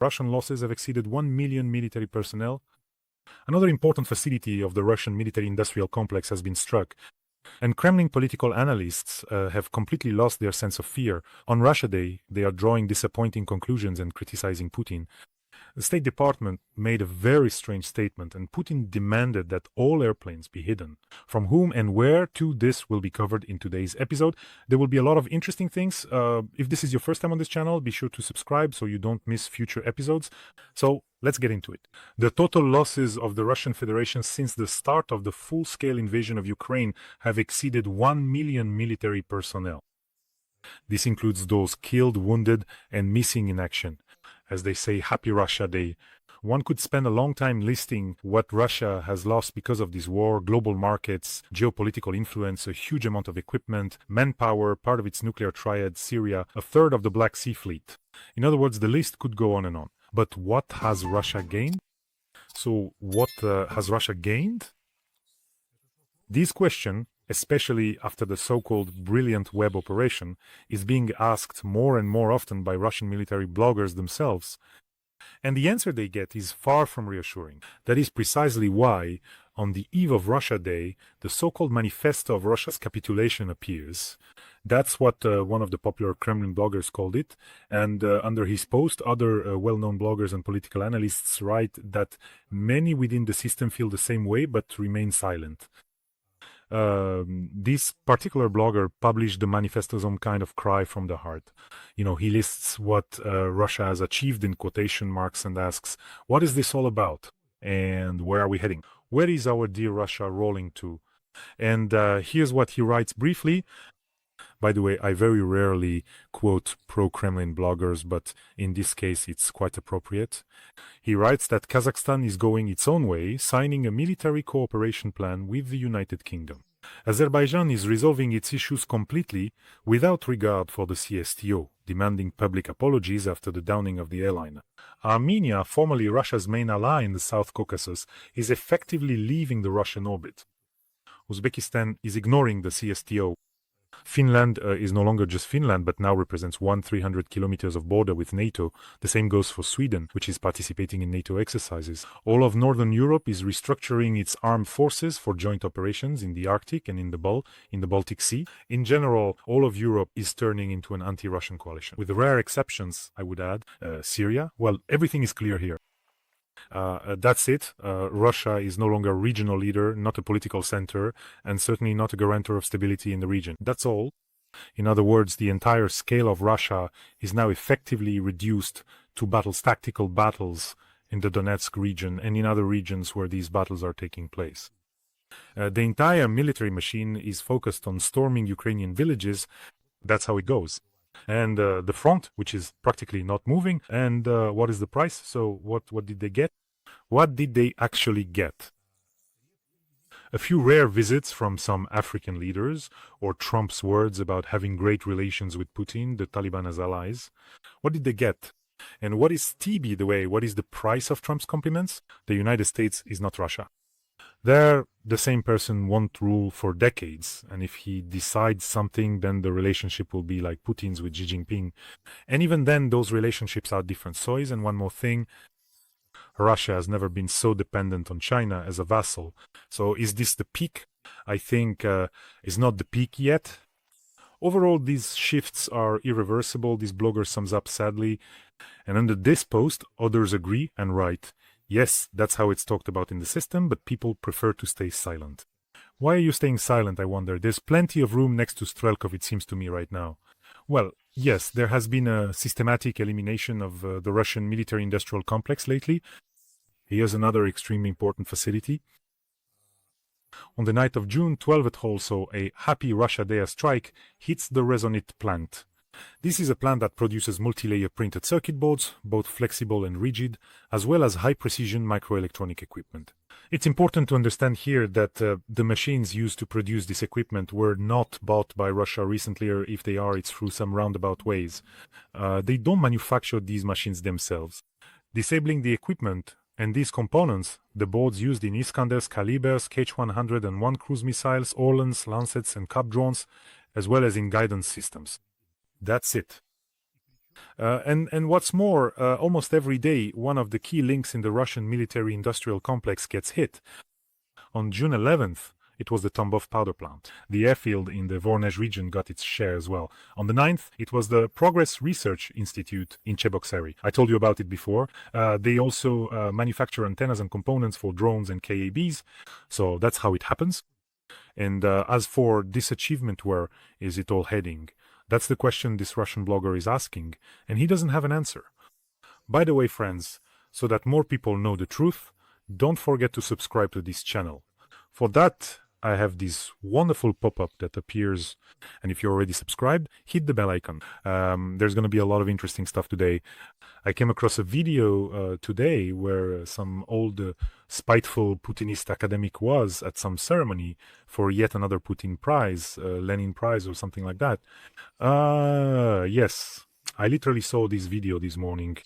Russian losses have exceeded 1 million military personnel. Another important facility of the Russian military-industrial complex has been struck, and Kremlin political analysts have completely lost their sense of fear. On Russia Day, they are drawing disappointing conclusions and criticizing Putin. The State Department made a very strange statement, and Putin demanded that all airplanes be hidden. From whom and where to, this will be covered in today's episode. There will be a lot of interesting things. If this is your first time on this channel, be sure to subscribe so you don't miss future episodes. So let's get into it. The total losses of the Russian Federation since the start of the full-scale invasion of Ukraine have exceeded 1 million military personnel. This includes those killed, wounded, and missing in action. As they say, Happy Russia Day. One could spend a long time listing what Russia has lost because of this war: global markets, geopolitical influence, a huge amount of equipment, manpower, part of its nuclear triad, Syria, a third of the Black Sea Fleet. In other words, the list could go on and on. But what has Russia gained? So what has Russia gained? This question, especially after the so-called brilliant web operation, is being asked more and more often by Russian military bloggers themselves. And the answer they get is far from reassuring. That is precisely why, on the eve of Russia Day, the so-called manifesto of Russia's capitulation appears. That's what one of the popular Kremlin bloggers called it. And under his post, other well-known bloggers and political analysts write that many within the system feel the same way but remain silent. This particular blogger published the manifesto as some kind of cry from the heart. You know, he lists what Russia has achieved in quotation marks and asks, what is this all about? And where are we heading? Where is our dear Russia rolling to? And here's what he writes briefly. By the way, I very rarely quote pro-Kremlin bloggers, but in this case it's quite appropriate. He writes that Kazakhstan is going its own way, signing a military cooperation plan with the United Kingdom. Azerbaijan is resolving its issues completely without regard for the CSTO, demanding public apologies after the downing of the airliner. Armenia, formerly Russia's main ally in the South Caucasus, is effectively leaving the Russian orbit. Uzbekistan is ignoring the CSTO. Finland is no longer just Finland, but now represents 300 kilometers of border with NATO. The same goes for Sweden, which is participating in NATO exercises. All of Northern Europe is restructuring its armed forces for joint operations in the Arctic and in the Baltic Sea. In general, all of Europe is turning into an anti-Russian coalition. With rare exceptions, I would add, Syria. Well, everything is clear here. That's it. Russia is no longer a regional leader, not a political center, and certainly not a guarantor of stability in the region. That's all. In other words, the entire scale of Russia is now effectively reduced to tactical battles in the Donetsk region and in other regions where these battles are taking place. The entire military machine is focused on storming Ukrainian villages. That's how it goes. And the front, which is practically not moving. And what is the price? So what did they get? What did they actually get? A few rare visits from some African leaders, or Trump's words about having great relations with Putin, the Taliban as allies. What did they get? And what is TB the way? What is the price of Trump's compliments? The United States is not Russia. There, the same person won't rule for decades, and if he decides something, then the relationship will be like Putin's with Xi Jinping. And even then, those relationships are different soils. And one more thing, Russia has never been so dependent on China as a vassal. So is this the peak? I think it's not the peak yet. Overall, these shifts are irreversible, this blogger sums up sadly. And under this post, others agree and write, yes, that's how it's talked about in the system, but people prefer to stay silent. Why are you staying silent, I wonder? There's plenty of room next to Strelkov, it seems to me right now. Well, yes, there has been a systematic elimination of the Russian military-industrial complex lately. Here's another extremely important facility. On the night of June 12th also, a Happy Russia Day strike hits the Rezonit plant. This is a plant that produces multi-layer printed circuit boards, both flexible and rigid, as well as high-precision microelectronic equipment. It's important to understand here that the machines used to produce this equipment were not bought by Russia recently, or if they are, it's through some roundabout ways. They don't manufacture these machines themselves. Disabling the equipment and these components, the boards used in Iskanders, Kalibers, Kh-101 cruise missiles, Orlans, Lancets, and Cup drones, as well as in guidance systems. That's it. And what's more, almost every day, one of the key links in the Russian military-industrial complex gets hit. On June 11th, it was the Tambov powder plant. The airfield in the Voronezh region got its share as well. On the 9th, it was the Progress Research Institute in Cheboksary. I told you about it before. They also manufacture antennas and components for drones and KABs. So that's how it happens. And as for this achievement, where is it all heading? That's the question this Russian blogger is asking, and he doesn't have an answer. By the way, friends, so that more people know the truth, don't forget to subscribe to this channel. For that, I have this wonderful pop-up that appears, and if you're already subscribed, hit the bell icon. There's going to be a lot of interesting stuff today. I came across a video today where some old spiteful Putinist academic was at some ceremony for yet another Putin prize, Lenin Prize or something like that. Yes, I literally saw this video this morning.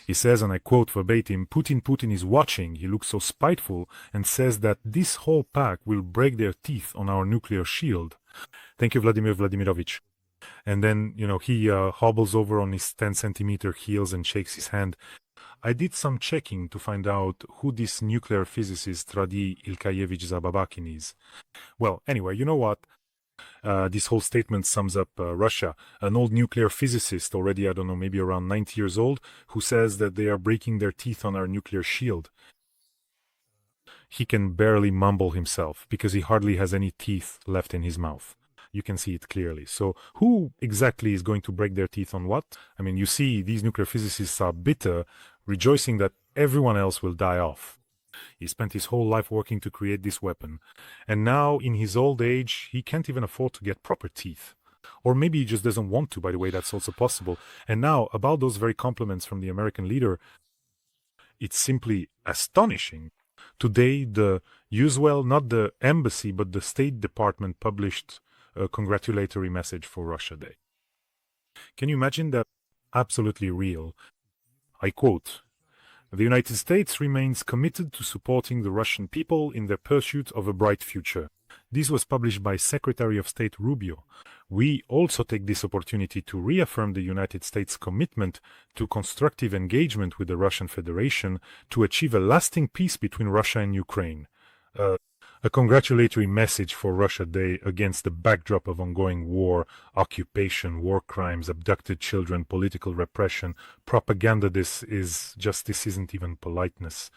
He says, and I quote verbatim, Putin is watching. He looks so spiteful and says that this whole pack will break their teeth on our nuclear shield. Thank you, Vladimir Vladimirovich. And then, he hobbles over on his 10-centimeter heels and shakes his hand. I did some checking to find out who this nuclear physicist Radi Ilkayevich Zababakin is. Well, anyway, you know what? This whole statement sums up Russia. An old nuclear physicist, already, I don't know, maybe around 90 years old, who says that they are breaking their teeth on our nuclear shield. He can barely mumble himself because he hardly has any teeth left in his mouth. You can see it clearly. So who exactly is going to break their teeth on what? I mean, you see, these nuclear physicists are bitter, rejoicing that everyone else will die off. He spent his whole life working to create this weapon. And now, in his old age, he can't even afford to get proper teeth. Or maybe he just doesn't want to, by the way, that's also possible. And now, about those very compliments from the American leader, it's simply astonishing. Today, the usual, not the embassy, but the State Department published a congratulatory message for Russia Day. Can you imagine that? Absolutely real. I quote, "The United States remains committed to supporting the Russian people in their pursuit of a bright future." This was published by Secretary of State Rubio. "We also take this opportunity to reaffirm the United States' commitment to constructive engagement with the Russian Federation to achieve a lasting peace between Russia and Ukraine." A congratulatory message for Russia Day against the backdrop of ongoing war, occupation, war crimes, abducted children, political repression, propaganda. This isn't even politeness.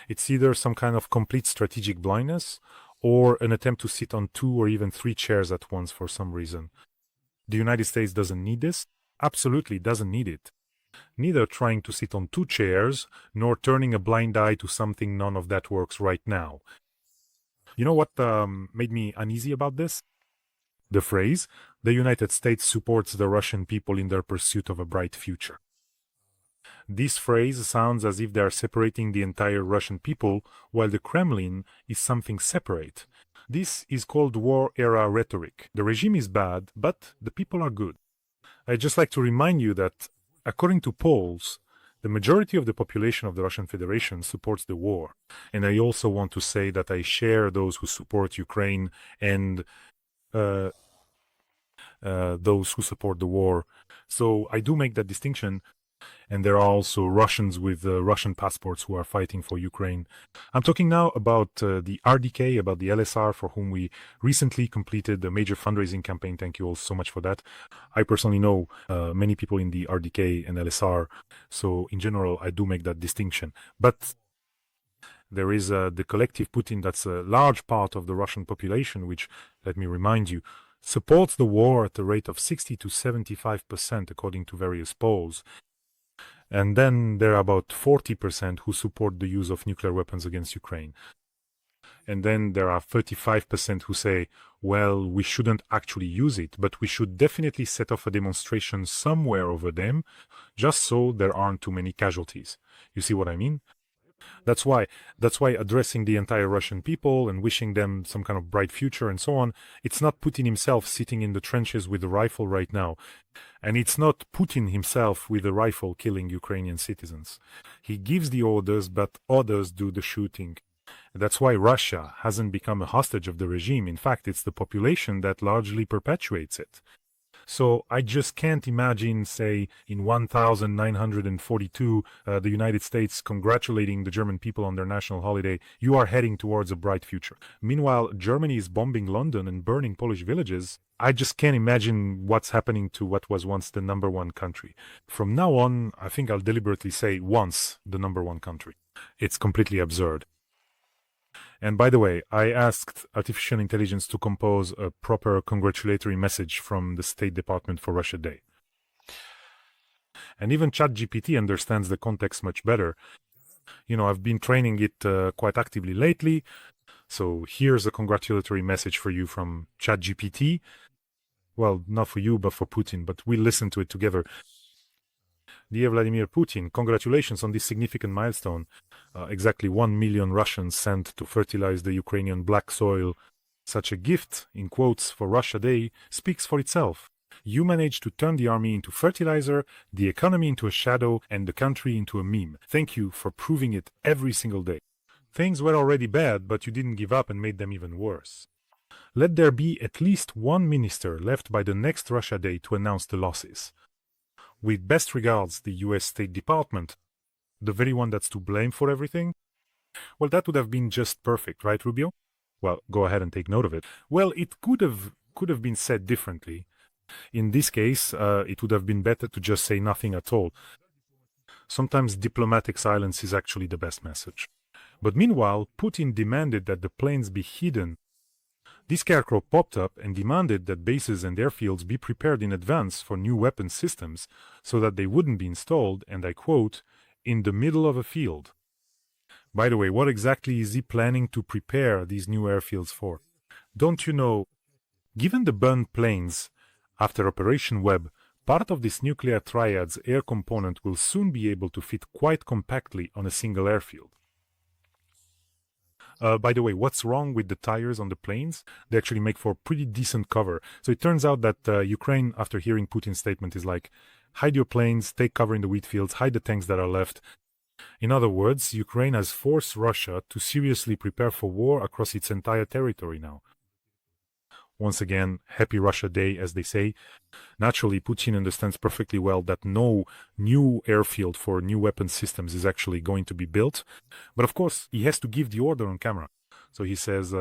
It's either some kind of complete strategic blindness or an attempt to sit on 2 or even 3 chairs at once for some reason. The United States doesn't need this? Absolutely doesn't need it. Neither trying to sit on 2 chairs, nor turning a blind eye to something. None of that works right now. You know what made me uneasy about this? The phrase, "The United States supports the Russian people in their pursuit of a bright future." This phrase sounds as if they are separating the entire Russian people, while the Kremlin is something separate. This is called war-era rhetoric. The regime is bad, but the people are good. I'd just like to remind you that, according to polls, the majority of the population of the Russian Federation supports the war. And I also want to say that I share those who support Ukraine and those who support the war. So I do make that distinction. And there are also Russians with Russian passports who are fighting for Ukraine. I'm talking now about the RDK, about the LSR, for whom we recently completed a major fundraising campaign. Thank you all so much for that. I personally know many people in the RDK and LSR, so in general, I do make that distinction. But there is the collective Putin, that's a large part of the Russian population, which, let me remind you, supports the war at a rate of 60 to 75%, according to various polls. And then there are about 40% who support the use of nuclear weapons against Ukraine. And then there are 35% who say, well, we shouldn't actually use it, but we should definitely set off a demonstration somewhere over them, just so there aren't too many casualties. You see what I mean? That's why addressing the entire Russian people and wishing them some kind of bright future and so on, it's not Putin himself sitting in the trenches with a rifle right now. And it's not Putin himself with a rifle killing Ukrainian citizens. He gives the orders, but others do the shooting. That's why Russia hasn't become a hostage of the regime. In fact, it's the population that largely perpetuates it. So I just can't imagine, say, in 1942, the United States congratulating the German people on their national holiday, you are heading towards a bright future. Meanwhile, Germany is bombing London and burning Polish villages. I just can't imagine what's happening to what was once the number one country. From now on, I think I'll deliberately say once the number one country. It's completely absurd. And by the way, I asked artificial intelligence to compose a proper congratulatory message from the State Department for Russia Day. And even ChatGPT understands the context much better. I've been training it quite actively lately. So here's a congratulatory message for you from ChatGPT. Well, not for you, but for Putin, but we'll listen to it together. Dear Vladimir Putin, congratulations on this significant milestone. Exactly 1 million Russians sent to fertilize the Ukrainian black soil. Such a gift, in quotes, for Russia Day speaks for itself. You managed to turn the army into fertilizer, the economy into a shadow, and the country into a meme. Thank you for proving it every single day. Things were already bad, but you didn't give up and made them even worse. Let there be at least one minister left by the next Russia Day to announce the losses. With best regards, the US State Department, the very one that's to blame for everything. Well, that would have been just perfect, right, Rubio? Well, go ahead and take note of it. Well, it could have been said differently. In this case, it would have been better to just say nothing at all. Sometimes diplomatic silence is actually the best message. But meanwhile, Putin demanded that the planes be hidden. This scarecrow popped up and demanded that bases and airfields be prepared in advance for new weapon systems so that they wouldn't be installed, and I quote, in the middle of a field. By the way, what exactly is he planning to prepare these new airfields for? Don't you know, given the burned planes after Operation Web, part of this nuclear triad's air component will soon be able to fit quite compactly on a single airfield. By the way, what's wrong with the tires on the planes? They actually make for pretty decent cover. So it turns out that Ukraine, after hearing Putin's statement, is like, hide your planes, take cover in the wheat fields, hide the tanks that are left. In other words, Ukraine has forced Russia to seriously prepare for war across its entire territory now. Once again, happy Russia Day, as they say. Naturally, Putin understands perfectly well that no new airfield for new weapon systems is actually going to be built. But of course, he has to give the order on camera. So he says,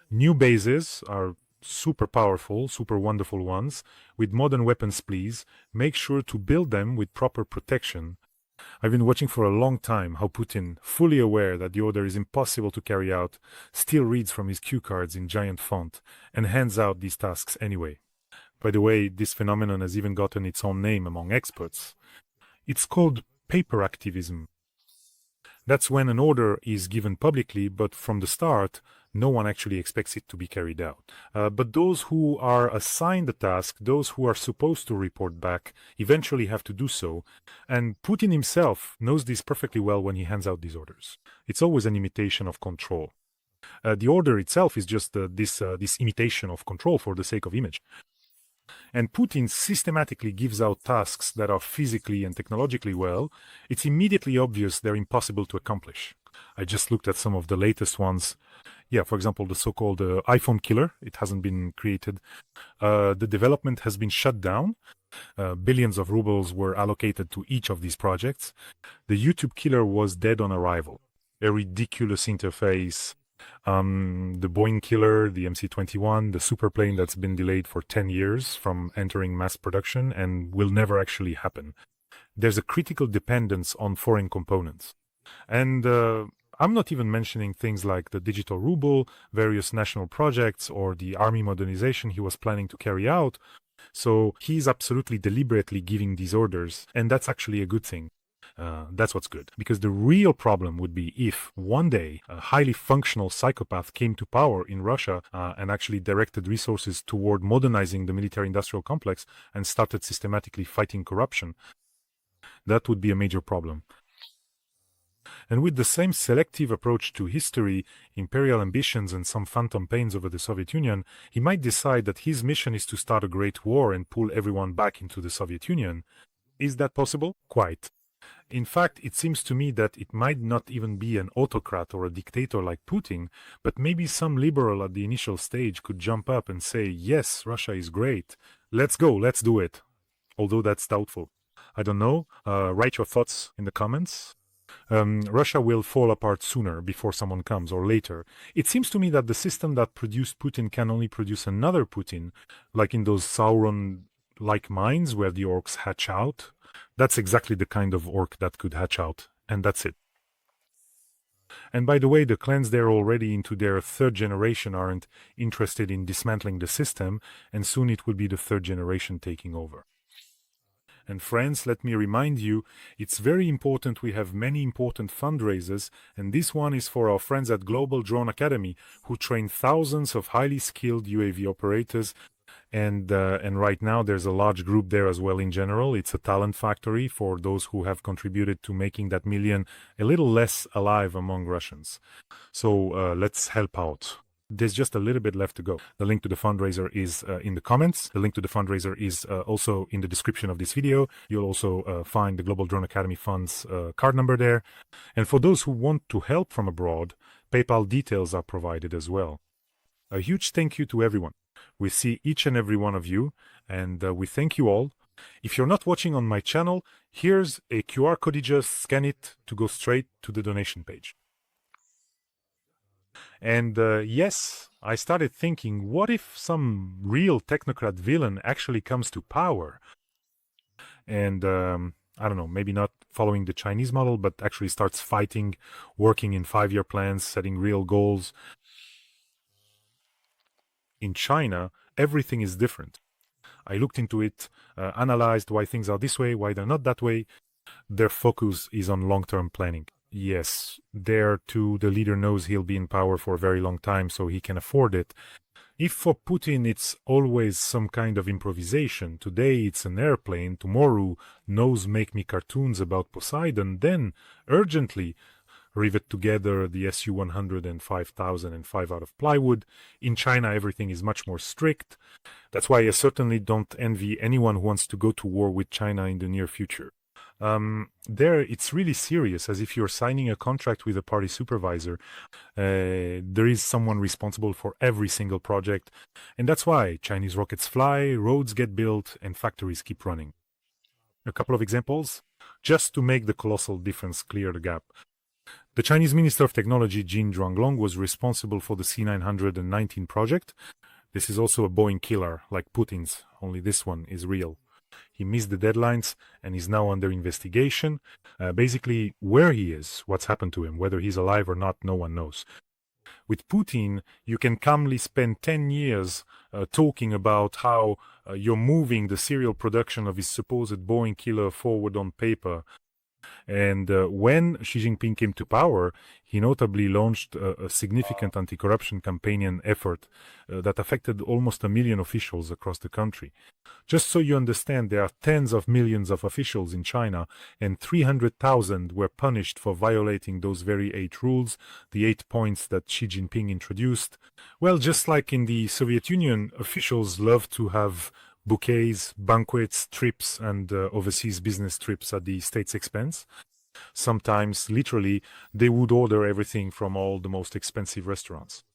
new bases are super powerful, super wonderful ones, with modern weapons, please. Make sure to build them with proper protection. I've been watching for a long time how Putin, fully aware that the order is impossible to carry out, still reads from his cue cards in giant font and hands out these tasks anyway. By the way, this phenomenon has even gotten its own name among experts. It's called paper activism. That's when an order is given publicly, but from the start, no one actually expects it to be carried out. But those who are assigned the task, those who are supposed to report back, eventually have to do so. And Putin himself knows this perfectly well when he hands out these orders. It's always an imitation of control. The order itself is just this imitation of control for the sake of image. And Putin systematically gives out tasks that are physically and technologically well. It's immediately obvious they're impossible to accomplish. I just looked at some of the latest ones. Yeah, for example, the so-called iPhone killer. It hasn't been created. The development has been shut down. Billions of rubles were allocated to each of these projects. The YouTube killer was dead on arrival. A ridiculous interface. The Boeing killer, the MC-21, the super plane that's been delayed for 10 years from entering mass production and will never actually happen. There's a critical dependence on foreign components. And I'm not even mentioning things like the digital ruble, various national projects, or the army modernization he was planning to carry out. So he's absolutely deliberately giving these orders, and that's actually a good thing. That's what's good. Because the real problem would be if one day a highly functional psychopath came to power in Russia and actually directed resources toward modernizing the military-industrial complex and started systematically fighting corruption. That would be a major problem. And with the same selective approach to history, imperial ambitions, and some phantom pains over the Soviet Union, he might decide that his mission is to start a great war and pull everyone back into the Soviet Union. Is that possible? Quite. In fact, it seems to me that it might not even be an autocrat or a dictator like Putin, but maybe some liberal at the initial stage could jump up and say, yes, Russia is great. Let's go, let's do it. Although that's doubtful. I don't know. Write your thoughts in the comments. Russia will fall apart sooner before someone comes or later. It seems to me that the system that produced Putin can only produce another Putin, like in those Sauron-like minds where the orcs hatch out. That's exactly the kind of orc that could hatch out, and that's it. And by the way, the clans there already into their third generation aren't interested in dismantling the system, and soon it will be the third generation taking over. And friends, let me remind you, it's very important we have many important fundraisers, and this one is for our friends at Global Drone Academy, who train thousands of highly skilled UAV operators. And right now there's a large group there as well in general. It's a talent factory for those who have contributed to making that million a little less alive among Russians. So let's help out. There's just a little bit left to go. The link to the fundraiser is in the comments. The link to the fundraiser is also in the description of this video. You'll also find the Global Drone Academy Fund's card number there. And for those who want to help from abroad, PayPal details are provided as well. A huge thank you to everyone. We see each and every one of you, and we thank you all. If you're not watching on my channel, here's a QR code. You just scan it to go straight to the donation page. And yes, I started thinking, what if some real technocrat villain actually comes to power? And I don't know, maybe not following the Chinese model, but actually starts fighting, working in 5-year plans, setting real goals. In China, everything is different. I looked into it, analyzed why things are this way, why they're not that way. Their focus is on long-term planning. Yes, there too, the leader knows he'll be in power for a very long time, so he can afford it. If for Putin it's always some kind of improvisation, today it's an airplane, tomorrow nose make me cartoons about Poseidon, then urgently rivet together the Su-100 and 5005 out of plywood. In China, everything is much more strict. That's why I certainly don't envy anyone who wants to go to war with China in the near future. There, it's really serious, as if you're signing a contract with a party supervisor. There is someone responsible for every single project, and that's why Chinese rockets fly, roads get built, and factories keep running. A couple of examples, just to make the colossal difference clear the gap. The Chinese Minister of Technology, Jin Zhuanglong, was responsible for the C-919 project. This is also a Boeing killer, like Putin's, only this one is real. He missed the deadlines and is now under investigation. Basically, where he is, what's happened to him, whether he's alive or not, no one knows. With Putin, you can calmly spend 10 years talking about how you're moving the serial production of his supposed Boeing killer forward on paper. And when Xi Jinping came to power, he notably launched a significant anti-corruption campaign and effort that affected almost 1 million officials across the country. Just so you understand, there are tens of millions of officials in China, and 300,000 were punished for violating those very 8 rules, the 8 points that Xi Jinping introduced. Well, just like in the Soviet Union, officials love to have bouquets, banquets, trips, and overseas business trips at the state's expense. Sometimes, literally, they would order everything from all the most expensive restaurants.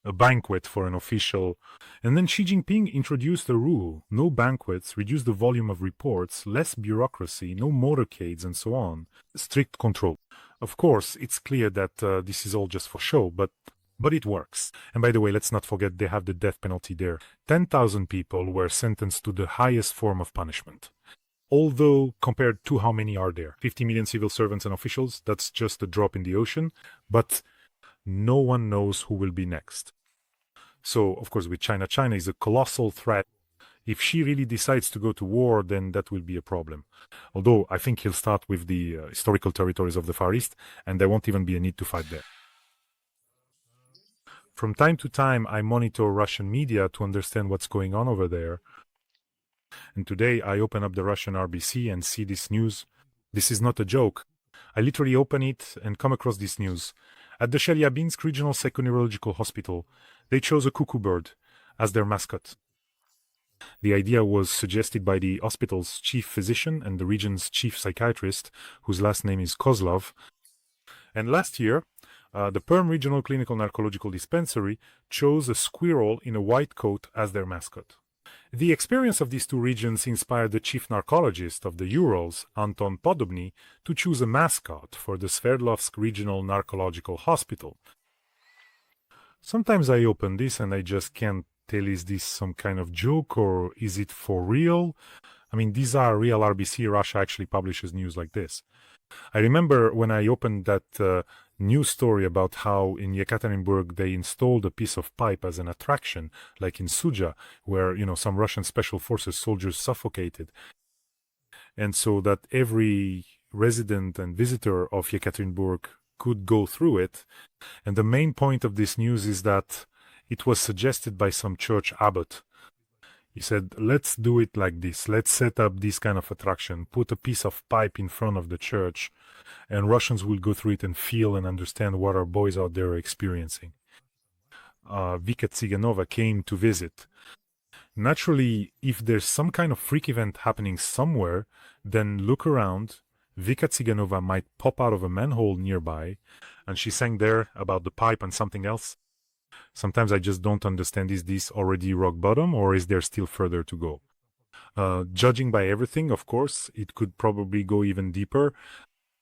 A banquet for an official. And then Xi Jinping introduced a rule: no banquets, reduce the volume of reports, less bureaucracy, no motorcades, and so on. Strict control. Of course, it's clear that this is all just for show, but it works. And by the way, let's not forget they have the death penalty there. 10,000 people were sentenced to the highest form of punishment. Although, compared to how many are there? 50 million civil servants and officials, that's just a drop in the ocean. But no one knows who will be next. So, of course, with China, China is a colossal threat. If Xi really decides to go to war, then that will be a problem. Although, I think he'll start with the historical territories of the Far East, and there won't even be a need to fight there. From time to time, I monitor Russian media to understand what's going on over there. And today, I open up the Russian RBC and see this news. This is not a joke. I literally open it and come across this news. At the Chelyabinsk Regional Psychoneurological Hospital, they chose a cuckoo bird as their mascot. The idea was suggested by the hospital's chief physician and the region's chief psychiatrist, whose last name is Kozlov. And last year, the Perm Regional Clinical Narcological Dispensary chose a squirrel in a white coat as their mascot. The experience of these two regions inspired the chief narcologist of the Urals, Anton Podobny, to choose a mascot for the Sverdlovsk Regional Narcological Hospital. Sometimes I open this and I just can't tell, is this some kind of joke or is it for real? I mean, these are real RBC. Russia actually publishes news like this. I remember when I opened that news story about how in Yekaterinburg they installed a piece of pipe as an attraction, like in Suja, where, some Russian special forces soldiers suffocated. And so that every resident and visitor of Yekaterinburg could go through it. And the main point of this news is that it was suggested by some church abbot. He said, let's do it like this. Let's set up this kind of attraction, put a piece of pipe in front of the church, and Russians will go through it and feel and understand what our boys out there are experiencing. Vika Tsiganova came to visit. Naturally, if there's some kind of freak event happening somewhere, then look around. Vika Tsiganova might pop out of a manhole nearby, and she sang there about the pipe and something else. Sometimes I just don't understand, is this already rock bottom or is there still further to go? Judging by everything, of course, it could probably go even deeper.